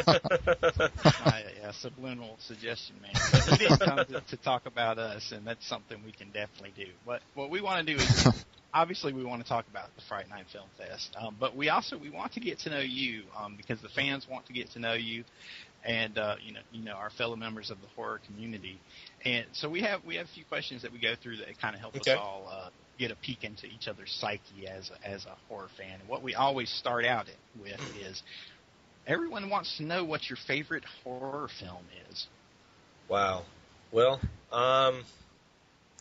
My subliminal suggestion, man. But he didn't come to talk about us, and that's something we can definitely do. What we want to do is, obviously, we want to talk about the Fright Night Film Fest, but we want to get to know you because the fans want to get to know you, and our fellow members of the horror community. And so we have a few questions that we go through that kind of help us all get a peek into each other's psyche as a horror fan. And what we always start out with is, everyone wants to know what your favorite horror film is. Wow. Well,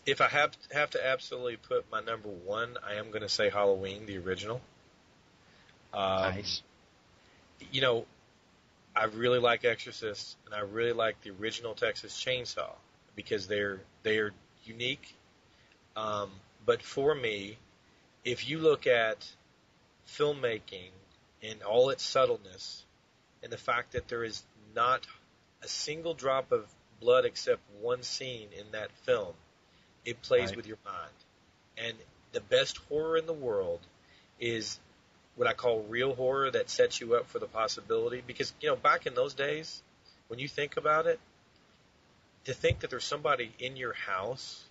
if I have to absolutely put my number one, I am going to say Halloween, the original. Nice. I really like Exorcist, and I really like the original Texas Chainsaw because they're unique. But for me, if you look at filmmaking and all its subtleness, and the fact that there is not a single drop of blood except one scene in that film, it plays with your mind. And the best horror in the world is what I call real horror that sets you up for the possibility. Because, back in those days, when you think about it, to think that there's somebody in your house,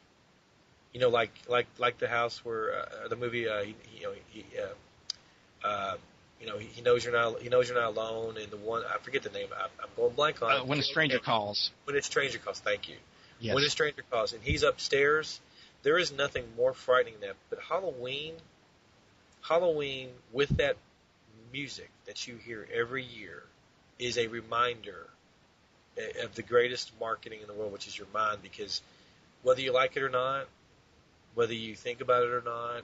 like the house where the movie, he knows you're not alone, and the one, I forget the name, I'm going blank on it. When a Stranger Calls. When a Stranger Calls, thank you. Yes. When a Stranger Calls, and he's upstairs, there is nothing more frightening than that. But Halloween with that music that you hear every year is a reminder of the greatest marketing in the world, which is your mind, because whether you like it or not, whether you think about it or not,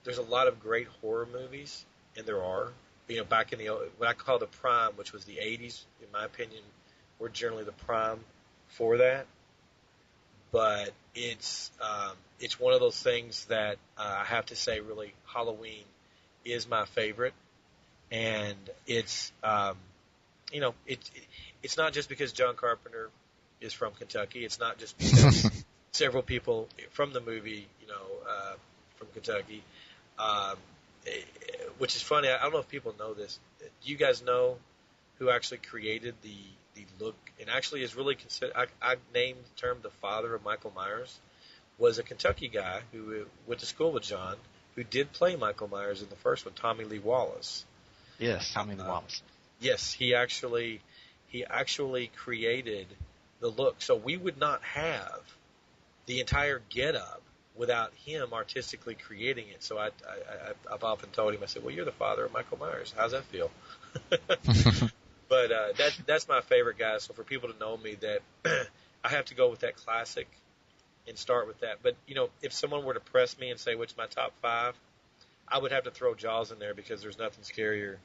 there's a lot of great horror movies. And there are, back in what I call the prime, which was the 80s, in my opinion, were generally the prime for that. But it's one of those things that I have to say, really, Halloween is my favorite. And it's, it's not just because John Carpenter is from Kentucky. It's not just because several people from the movie, from Kentucky. Which is funny. I don't know if people know this. Do you guys know who actually created the look, and actually is really considered, I named the term the father of Michael Myers, was a Kentucky guy who went to school with John, who did play Michael Myers in the first one, Tommy Lee Wallace. Yes, Tommy Lee Wallace. Yes, he actually created the look. So we would not have the entire get-up without him artistically creating it. So I've often told him, I said, well, you're the father of Michael Myers. How's that feel? But that's my favorite guy. So for people to know me, that I have to go with that classic and start with that. But, if someone were to press me and say, what's my top five, I would have to throw Jaws in there, because there's nothing scarier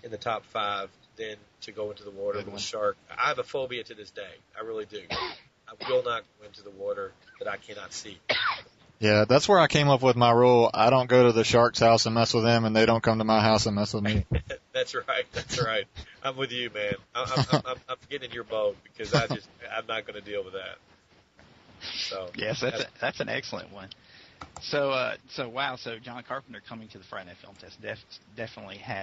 in the top five than to go into the water with a shark. I have a phobia to this day. I really do. I will not go into the water that I cannot see. Yeah, that's where I came up with my rule. I don't go to the shark's house and mess with them, and they don't come to my house and mess with me. That's right. I'm with you, man. I'm getting in your boat, because I'm not going to deal with that. So yes, that's an excellent one. So wow, so John Carpenter coming to the Fright Night Film Fest definitely had